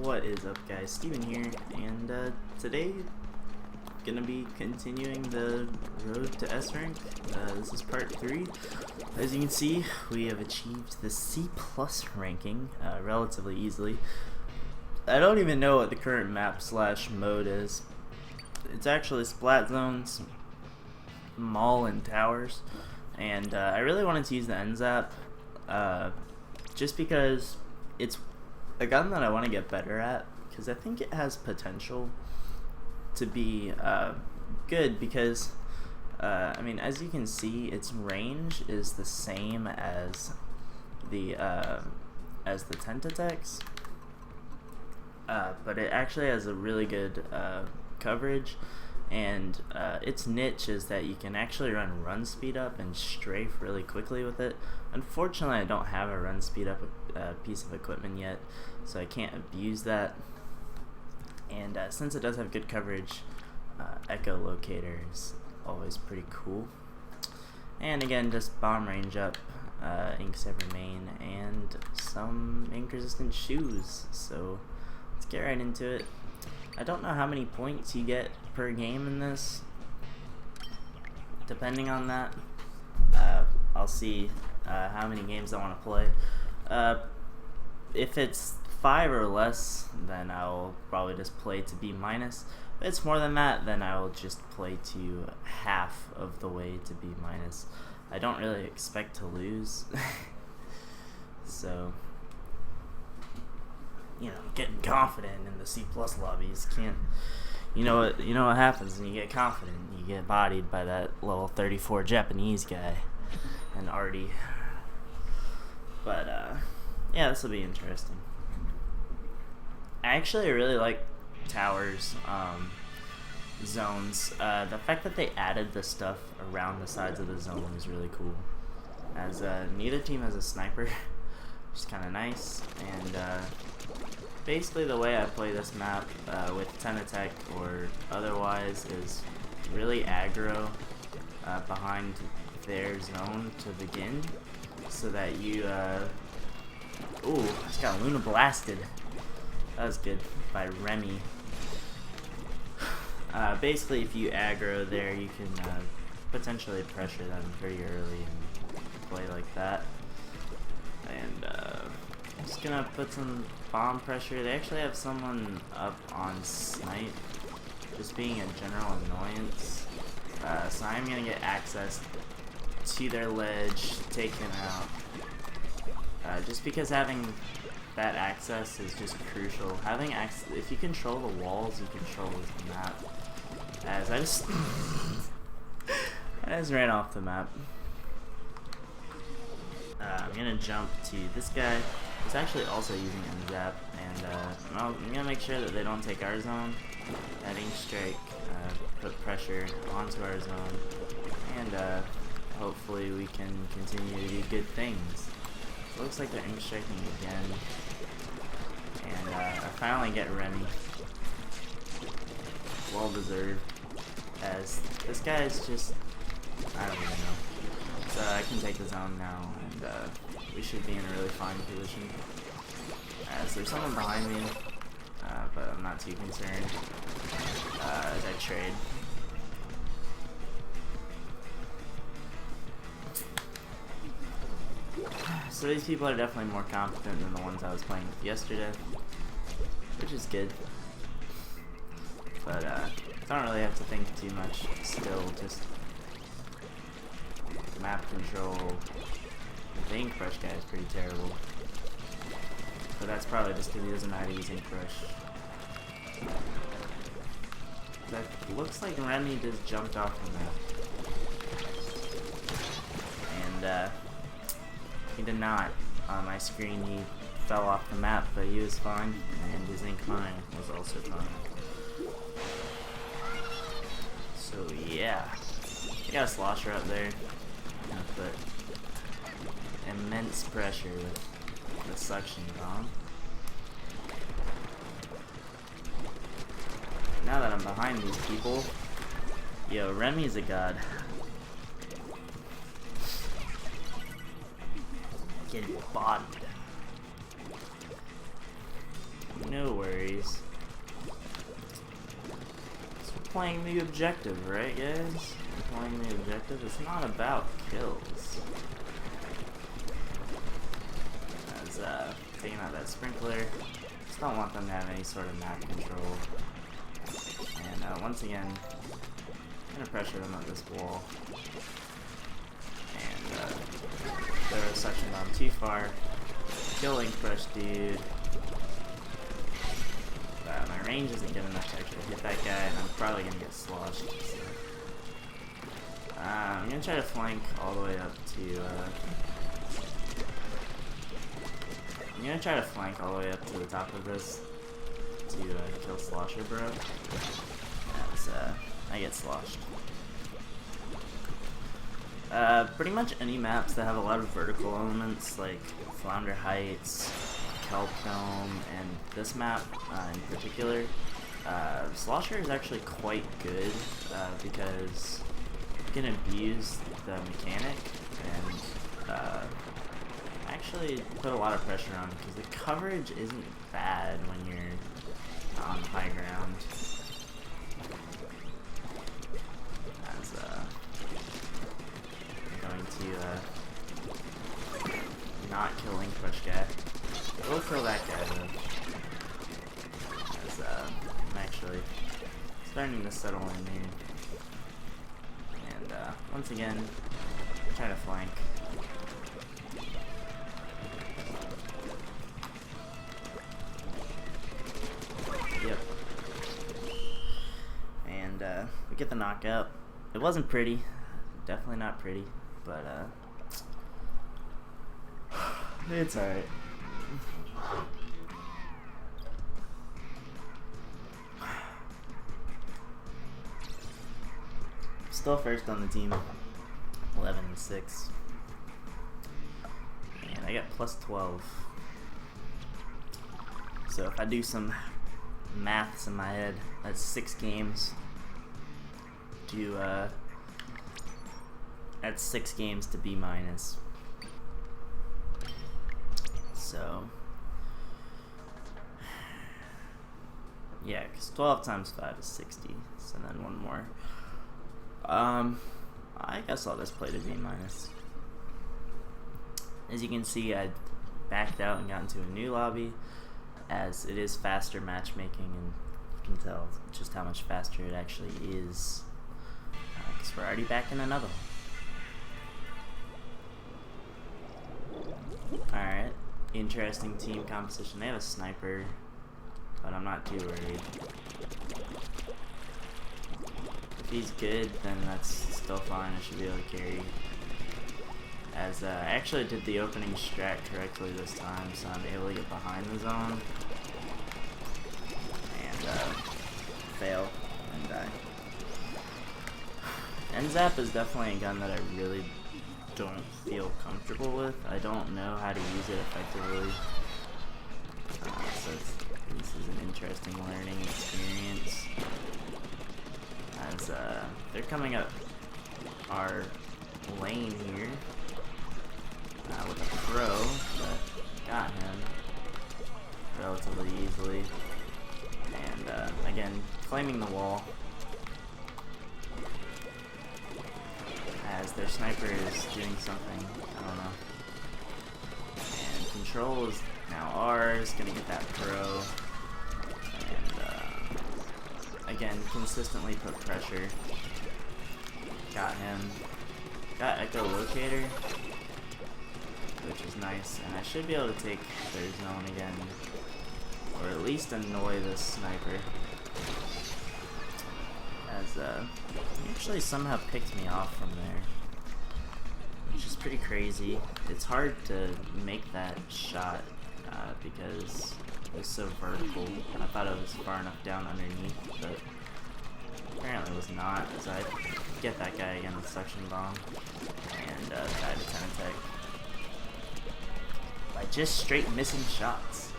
What is up, guys? Steven here, and today gonna be continuing the road to S rank. This is part 3. As you can see, we have achieved the C+ ranking relatively easily. I don't even know what the current map/mode is. It's actually Splat Zones, Mall, and Towers, and I really wanted to use the NZAP just because it's a gun that I want to get better at, because I think it has potential to be good, because I mean, as you can see, its range is the same as the Tentatex, but it actually has a really good coverage, and its niche is that you can actually run speed up and strafe really quickly with it. Unfortunately, I don't have a run speed up piece of equipment yet, so I can't abuse that. And since it does have good coverage, echolocator is always pretty cool. And again, just bomb range up, ink saver main, and some ink resistant shoes. So let's get right into it. I don't know how many points you get per game in this. Depending on that, I'll see how many games I want to play. If it's 5 or less, then I'll probably just play to B-. If it's more than that, then I will just play to half of the way to B-. I don't really expect to lose. So, you know, getting confident in the C+ lobbies can't. You know what happens when you get confident? You get bodied by that level 34 Japanese guy, and Artie. But yeah, this will be interesting. I really like Towers zones. The fact that they added the stuff around the sides of the zone is really cool, as neither team has a sniper, which is kind of nice. And basically the way I play this map with Tentatek or otherwise is really aggro behind their zone to begin, so that you ooh, I just got Luna blasted. That was good by Remy. Basically, if you aggro there, you can potentially pressure them pretty early and play like that. And I'm just gonna put some bomb pressure. They actually have someone up on snipe, just being a general annoyance. So I'm gonna get access to their ledge, take him out. Just because having that access is just crucial. Having access, if you control the walls, you control the map. As I just ran off the map. I'm gonna jump to this guy. He's actually also using NZAP, and I'm gonna make sure that they don't take our zone. That ink strike put pressure onto our zone, and hopefully we can continue to do good things. It looks like they're ink striking again, and I finally get Remy. Well deserved, as this guy is just, I don't even know. So I can take the zone now, and we should be in a really fine position. As there's someone behind me, but I'm not too concerned as I trade. So these people are definitely more competent than the ones I was playing with yesterday, which is good. But don't really have to think too much still, just map control. The ink brush guy is pretty terrible, but that's probably just because he doesn't know how to use ink brush. That looks like Remy just jumped off the map, and he did not. On my screen, he fell off the map, but he was fine, and his ink mine was also fine. So yeah, I got a slosher up there. I'm gonna put immense pressure with the suction bomb. Now that I'm behind these people, yo, Remy's a god. Getting bodied. No worries. We're playing the objective, right, guys? We're playing the objective. It's not about kills. As taking out that sprinkler. Just don't want them to have any sort of map control. And once again, I'm gonna pressure them at this wall. And throw a suction bomb too far. Kill link push, dude. My range isn't good enough to actually hit that guy, and I'm probably gonna get sloshed. So. I'm gonna try to flank all the way up to. I'm gonna try to flank all the way up to the top of this to kill Slosher, bro. As I get sloshed. Pretty much any maps that have a lot of vertical elements, like Flounder Heights, Kelp Dome, and this map in particular, Slosher is actually quite good because you can abuse the mechanic and actually put a lot of pressure on because the coverage isn't bad when you're on high ground. As I'm going to not kill link push guy. We'll kill that guy though. As I'm actually starting to settle in here. And once again, try to flank. Yep. And we get the knockout. It wasn't pretty. Definitely not pretty. But it's alright. Still first on the team. 11-6. And I got plus 12. So if I do some maths in my head, that's 6 games to that's 6 games to B minus. So yeah, because 12 times 5 is 60. So then one more. I guess I'll just play to B minus. As you can see, I backed out and got into a new lobby, as it is faster matchmaking, and you can tell just how much faster it actually is, because we're already back in another one. Alright, interesting team composition. They have a sniper, but I'm not too worried. If he's good, then that's still fine. I should be able to carry. As I actually did the opening strat correctly this time, so I'm able to get behind the zone and fail and die. NZAP is definitely a gun that I really don't feel comfortable with. I don't know how to use it effectively, so this is an interesting learning experience. As they're coming up our lane here with a pro, but got him relatively easily. And again, claiming the wall as their sniper is doing something, I don't know. And control is now ours, gonna get that pro. Again, consistently put pressure. Got him. Got Echo Locator, which is nice, and I should be able to take their zone again, or at least annoy this sniper. As he actually somehow picked me off from there, which is pretty crazy. It's hard to make that shot because was so vertical. I thought it was far enough down underneath, but apparently it was not, as I get that guy again with suction bomb and die to 10 attack by just straight missing shots.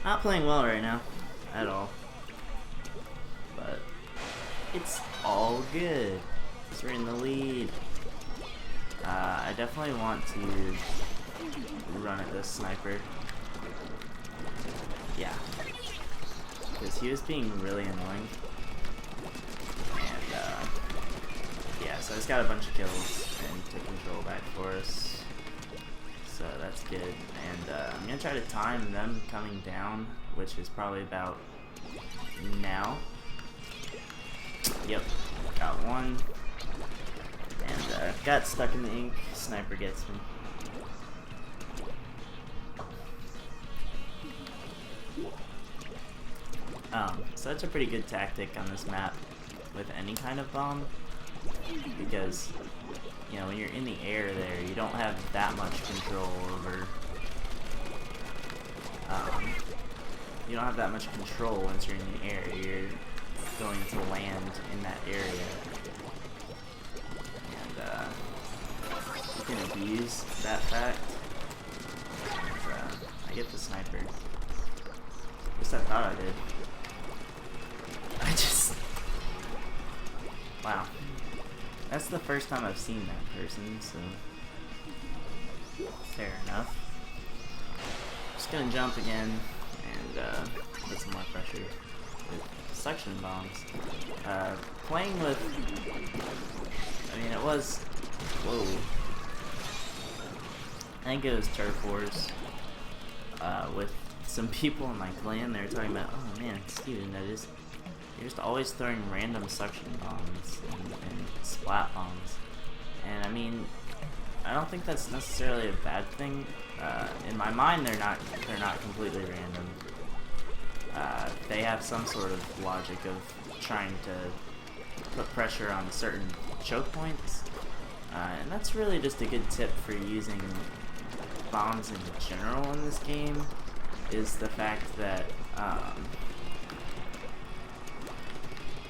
Not playing well right now at all, but it's all good because we're in the lead. I definitely want to run at this sniper. Yeah. Because he was being really annoying. And, yeah, so he's got a bunch of kills and took control back for us. So that's good. And, I'm gonna try to time them coming down, which is probably about now. Yep, got one. And, got stuck in the ink. Sniper gets me. So that's a pretty good tactic on this map with any kind of bomb, because, you know, when you're in the air there, you don't have that much control over, you don't have that much control once you're in the air. You're going to land in that area, and, you can abuse that fact. And, I get the sniper. At least I thought I did. Wow. That's the first time I've seen that person, so fair enough. Just gonna jump again and put some more pressure with suction bombs. Playing with, I mean, it was, whoa. I think it was Turf Wars with some people in my clan. They were talking about, oh man, Steven, you're just always throwing random suction bombs and splat bombs. And I mean, I don't think that's necessarily a bad thing. In my mind, they're not completely random. They have some sort of logic of trying to put pressure on certain choke points. And that's really just a good tip for using bombs in general in this game, is the fact that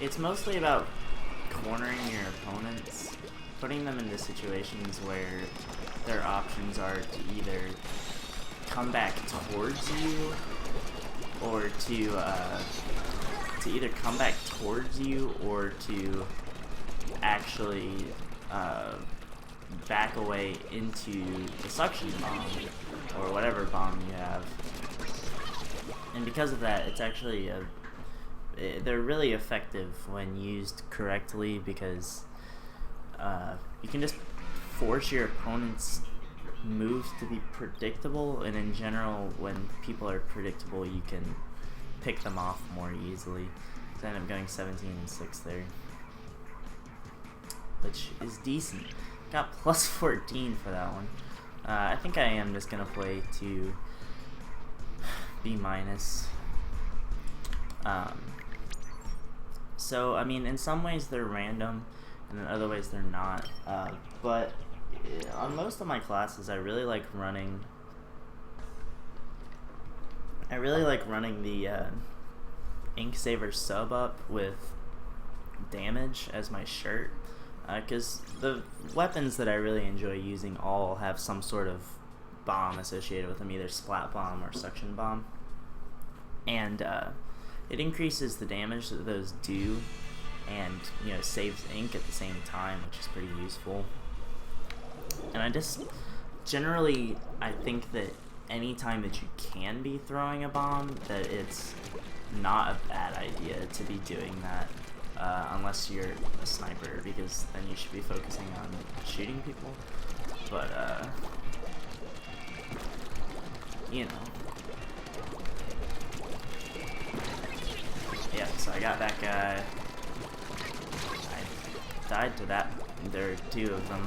it's mostly about cornering your opponents, putting them into situations where their options are to either come back towards you, or to either come back towards you, or to actually back away into the suction bomb, or whatever bomb you have. And because of that, it's actually they're really effective when used correctly, because you can just force your opponent's moves to be predictable, and in general, when people are predictable, you can pick them off more easily. So I ended up going 17 and 6 there, which is decent. Got plus 14 for that one. I think I am just gonna play to B minus. So, I mean, in some ways they're random, and in other ways they're not. But on most of my classes, I really like running the Ink Saver sub up with damage as my shirt, because the weapons that I really enjoy using all have some sort of bomb associated with them, either splat bomb or suction bomb, and it increases the damage that those do, and, you know, saves ink at the same time, which is pretty useful. And I just generally, I think that any time that you can be throwing a bomb, that it's not a bad idea to be doing that, unless you're a sniper, because then you should be focusing on shooting people. But you know. Yeah, so I got that guy. I died to that. There were two of them.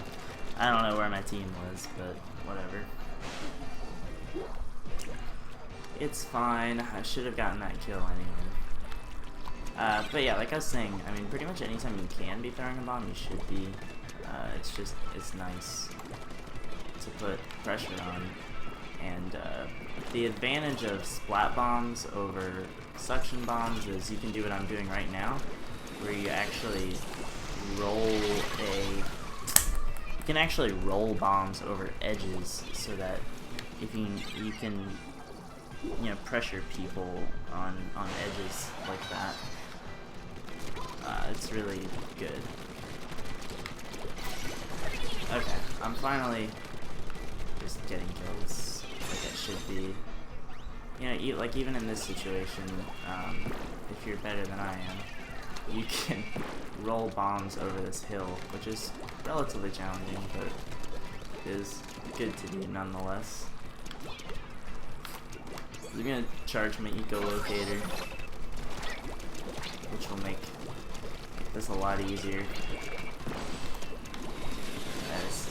I don't know where my team was, but whatever. It's fine. I should have gotten that kill anyway. But yeah, like I was saying, I mean, pretty much anytime you can be throwing a bomb, you should be. It's nice to put pressure on. And the advantage of splat bombs over suction bombs is you can do what I'm doing right now, where you actually roll bombs over edges, so that if you can you know, pressure people on edges like that. It's really good. Okay, I'm finally just getting kills like I should be. you know, like even in this situation, if you're better than I am, you can roll bombs over this hill, which is relatively challenging, but is good to do nonetheless. We're gonna charge my ecolocator, which will make this a lot easier. As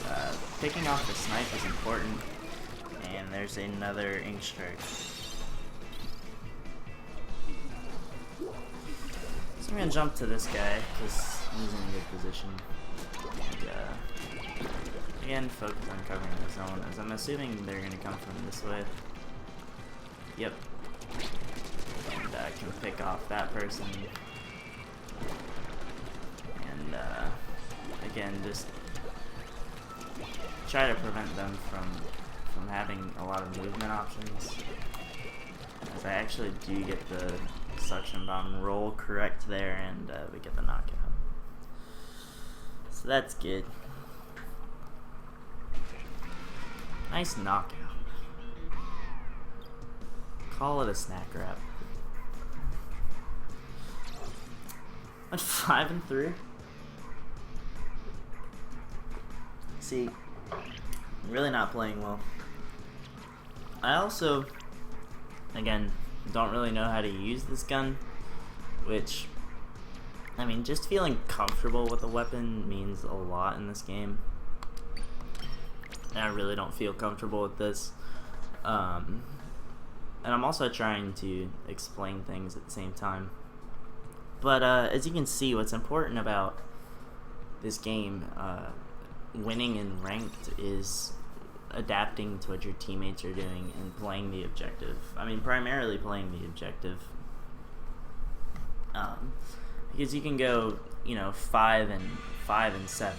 picking off the snipe is important, and there's another ink strike. So I'm gonna jump to this guy because he's in a good position. And again, focus on covering the zone, as I'm assuming they're gonna come from this way. Yep. And I can pick off that person. And again, just try to prevent them from having a lot of movement options. As I actually do get the suction bomb roll correct there, and we get the knockout. So that's good. Nice knockout. Call it a snack wrap. At 5-3. See, I'm really not playing well. I also, again, don't really know how to use this gun, which, I mean, just feeling comfortable with the weapon means a lot in this game. And I really don't feel comfortable with this. And I'm also trying to explain things at the same time. But as you can see, what's important about this game, winning in ranked, is adapting to what your teammates are doing and playing the objective. I mean, primarily playing the objective. Because you can go, you know, 5 and 7,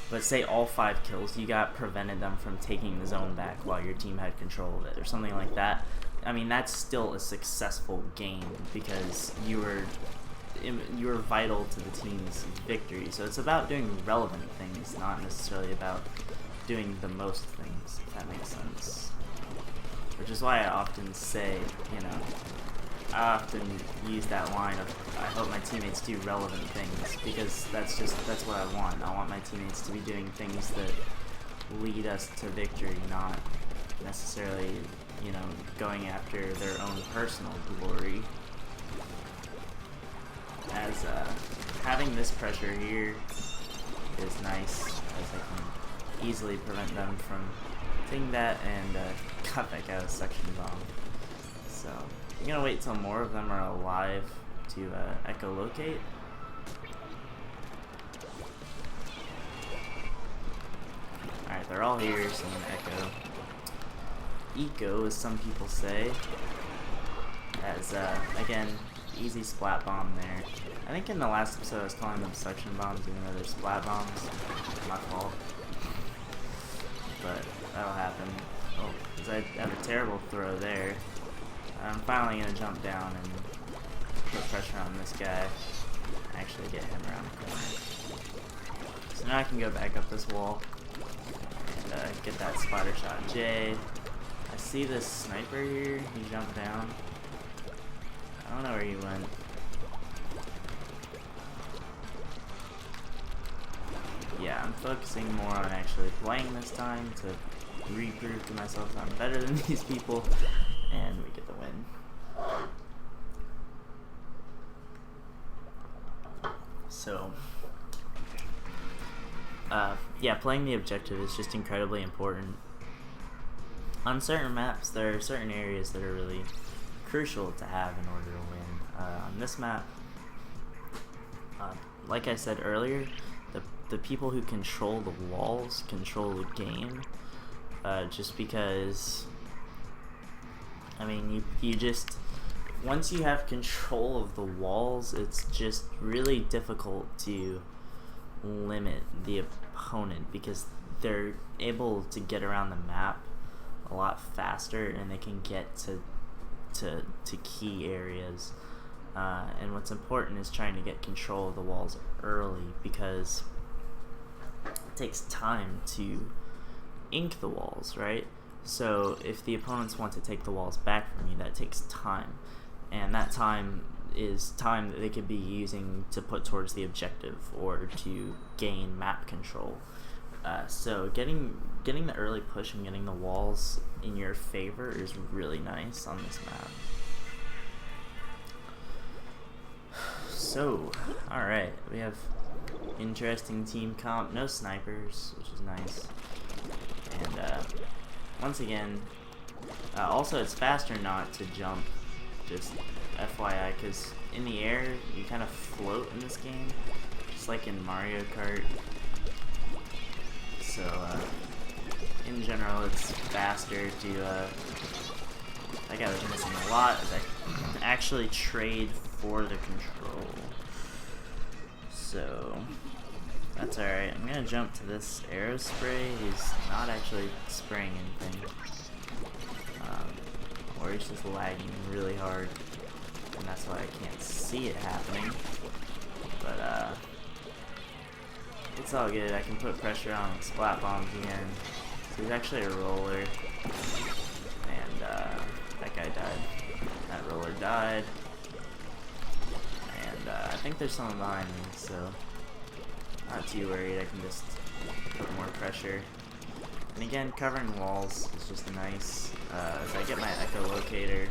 but say all 5 kills you got prevented them from taking the zone back while your team had control of it, or something like that. I mean, that's still a successful game because you were vital to the team's victory. So it's about doing relevant things, not necessarily about doing the most things, if that makes sense. Which is why I often say, you know, I often use that line of, I hope my teammates do relevant things, because that's what I want. I want my teammates to be doing things that lead us to victory, not necessarily, you know, going after their own personal glory. As having this pressure here is nice, as I can easily prevent them from taking that, and got that guy with suction bomb. So I'm gonna wait till more of them are alive to echolocate. Alright, they're all here, so I'm gonna echo. Eco, as some people say, as again, easy splat bomb there. I think in the last episode I was calling them suction bombs even though they're splat bombs. My fault. But that'll happen. Oh, because I have a terrible throw there. I'm finally going to jump down and put pressure on this guy. Actually get him around the corner. So now I can go back up this wall and get that spider shot J. I see this sniper here. He jumped down. I don't know where he went. Yeah, I'm focusing more on actually playing this time to reprove to myself that I'm better than these people, and we get the win. So, yeah, playing the objective is just incredibly important. On certain maps, there are certain areas that are really crucial to have in order to win. On this map, like I said earlier, the people who control the walls control the game, just because, I mean, you just, once you have control of the walls, it's just really difficult to limit the opponent because they're able to get around the map a lot faster, and they can get to key areas. And what's important is trying to get control of the walls early, because it takes time to ink the walls, right? So if the opponents want to take the walls back from you, that takes time, and that time is time that they could be using to put towards the objective or to gain map control. So getting the early push and getting the walls in your favor is really nice on this map. So, alright, we have interesting team comp, no snipers, which is nice. And once again, also it's faster not to jump, just FYI, because in the air you kind of float in this game, just like in Mario Kart. So in general it's faster to, that guy was missing a lot, is I actually trade for the control. So that's alright. I'm gonna jump to this arrow spray. He's not actually spraying anything. Or he's just lagging really hard. And that's why I can't see it happening. But it's all good. I can put pressure on splat bombs again. So he's actually a roller. And that guy died. That roller died. And I think there's someone behind me, so not too worried. I can just put more pressure. And again, covering walls is just nice. As I get my echolocator,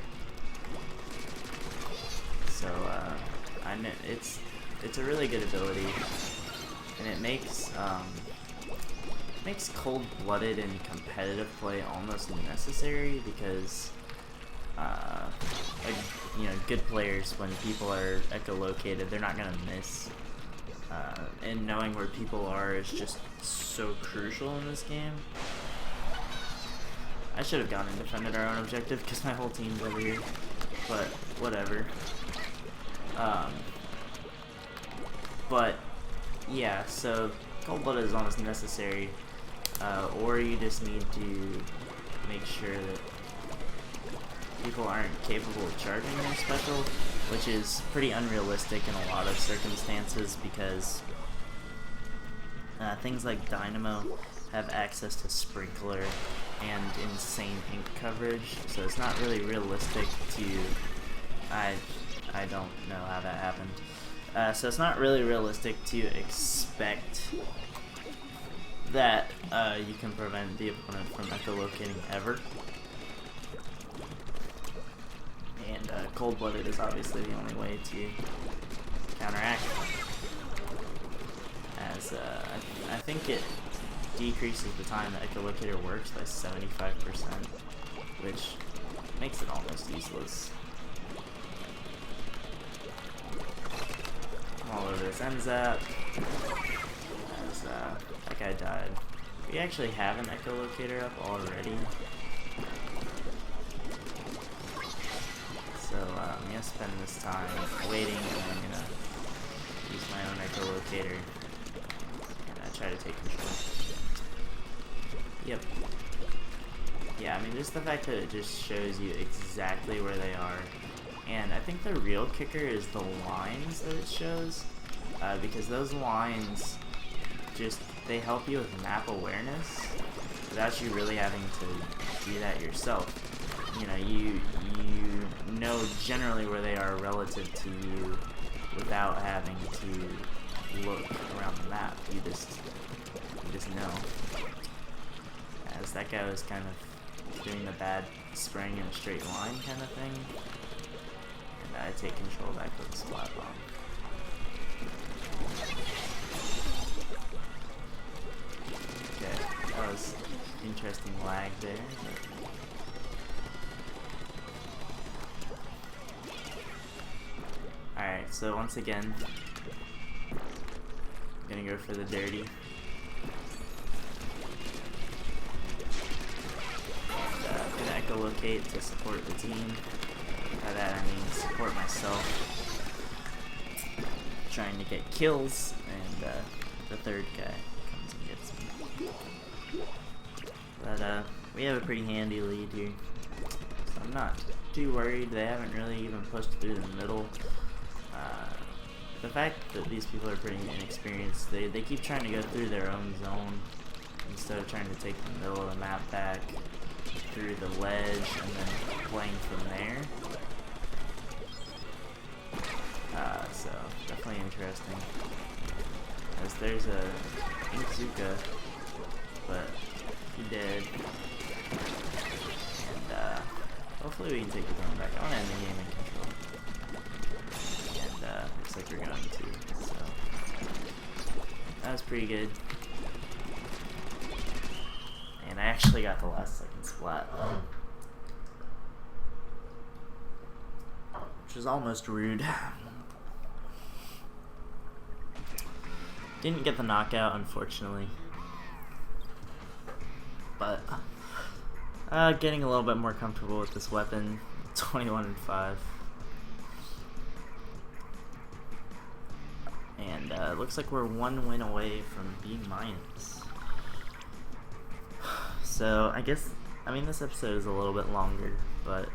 so I know it's a really good ability, and it makes cold-blooded and competitive play almost necessary because you know, good players, when people are echolocated, they're not gonna miss. And knowing where people are is just so crucial in this game. I should have gone and defended our own objective because my whole team's over here, but whatever. But yeah, so cold-blooded is almost necessary, or you just need to make sure that people aren't capable of charging their special, which is pretty unrealistic in a lot of circumstances because things like Dynamo have access to Sprinkler and insane ink coverage, so it's not really realistic to... I don't know how that happened. So it's not really realistic to expect that you can prevent the opponent from echolocating ever. And cold-blooded is obviously the only way to counteract it. As I think it decreases the time the echolocator works by 75%, which makes it almost useless. I'm all over this NZAP. As that guy died. We actually have an echolocator up already. So I'm gonna spend this time waiting, and I'm gonna use my own echolocator and try to take control. Yep. Yeah, I mean, just the fact that it just shows you exactly where they are. And I think the real kicker is the lines that it shows, because those lines just, they help you with map awareness without you really having to do that yourself. You know, you know generally where they are relative to you without having to look around the map. You just know. As that guy was kind of doing the bad spraying in a straight line kind of thing. And I take control back with the splat bomb. Okay, that was interesting lag there. Alright, so once again, I'm gonna go for the dirty. Echolocate to support the team. By that I mean support myself. Trying to get kills, and the third guy comes and gets me. But we have a pretty handy lead here, so I'm not too worried. They haven't really even pushed through the middle. The fact that these people are pretty inexperienced, they keep trying to go through their own zone instead of trying to take the middle of the map back. through the ledge and then playing from there. So definitely interesting. As there's a Inkzuka, but he did. And hopefully we can take the zone back. I want to end the game in control. And looks like we're going to. So that was pretty good. And I actually got the last second splat. Which is almost rude. Didn't get the knockout, unfortunately. But getting a little bit more comfortable with this weapon. 21-5. And it looks like we're one win away from B-. So I guess, I mean, this episode is a little bit longer, but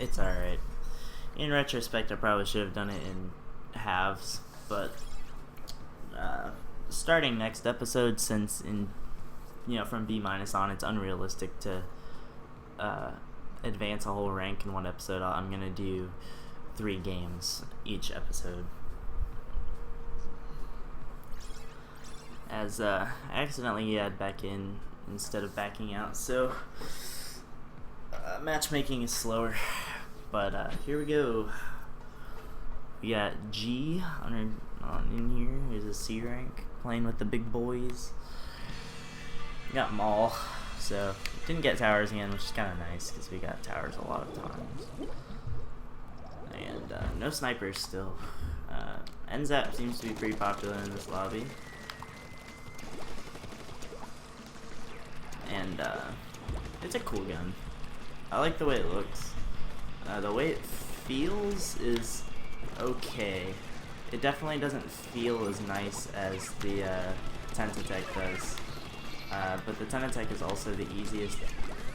it's alright. In retrospect, I probably should have done it in halves, but starting next episode, since from B- on, it's unrealistic to advance a whole rank in one episode. I'm gonna do 3 games each episode. As I accidentally got back in instead of backing out, so matchmaking is slower. But here we go. We got G in here. There's a C rank playing with the big boys. We got Maul, so didn't get towers again, which is kind of nice because we got towers a lot of times. And no snipers still. NZAP seems to be pretty popular in this lobby. And it's a cool gun. I like the way it looks. The way it feels is okay. It definitely doesn't feel as nice as the Tentatech does. But the Tentatech is also the easiest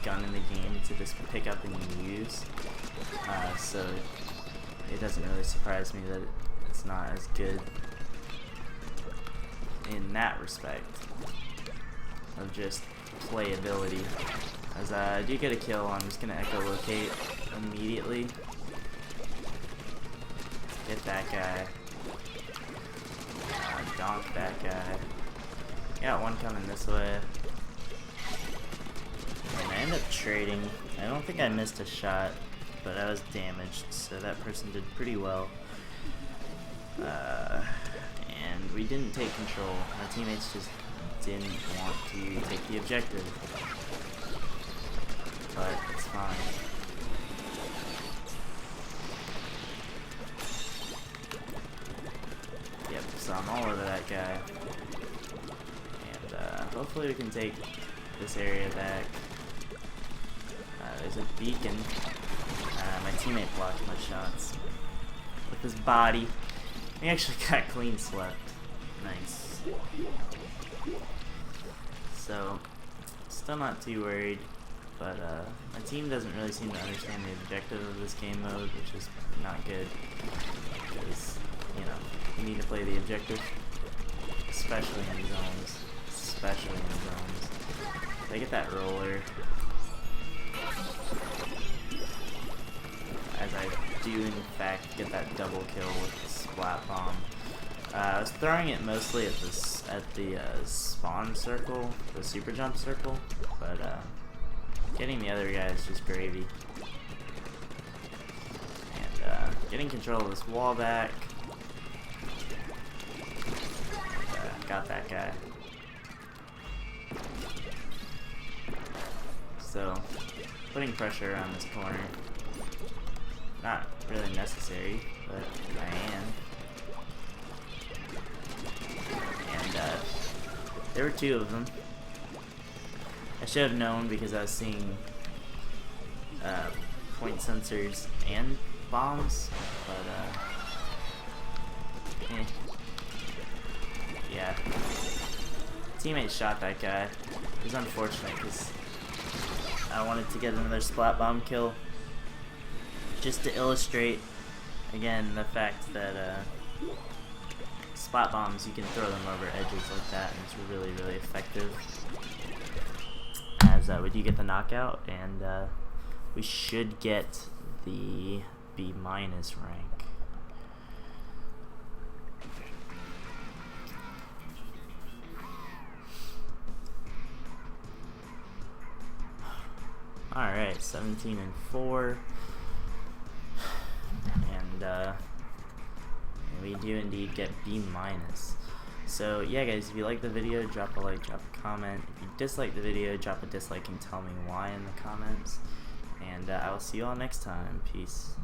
gun in the game to just pick up and use. So it doesn't really surprise me that it's not as good in that respect of just playability. As I do get a kill, I'm just gonna echolocate immediately. Get that guy. Donk that guy. Got one coming this way. And I end up trading. I don't think I missed a shot, but I was damaged, so that person did pretty well. And we didn't take control. My teammates just didn't want to take the objective. But it's fine. Yep, so I'm all over that guy. And hopefully we can take this area back. There's a beacon. My teammate blocked my shots with his body. He actually got clean swept. Nice. So, still not too worried. But my team doesn't really seem to understand the objective of this game mode, which is not good. Because, you need to play the objective. Especially in zones. They get that roller. As I do, in fact, get that double kill with the splat bomb. I was throwing it mostly at the spawn circle, the super jump circle, but getting the other guy is just gravy. And getting control of this wall back. Got that guy. So, putting pressure on this corner. Not really necessary, but I am. And there were 2 of them. I should have known because I was seeing point sensors and bombs, but yeah. Teammate shot that guy. It was unfortunate because I wanted to get another splat bomb kill, just to illustrate again the fact that splat bombs, you can throw them over edges like that and it's really effective. we do get the knockout, and we should get the B- rank. Alright, 17-4. And we do indeed get B-. So yeah guys, if you like the video, drop a like, drop a comment. If you dislike the video, drop a dislike and tell me why in the comments. And I will see you all next time. Peace.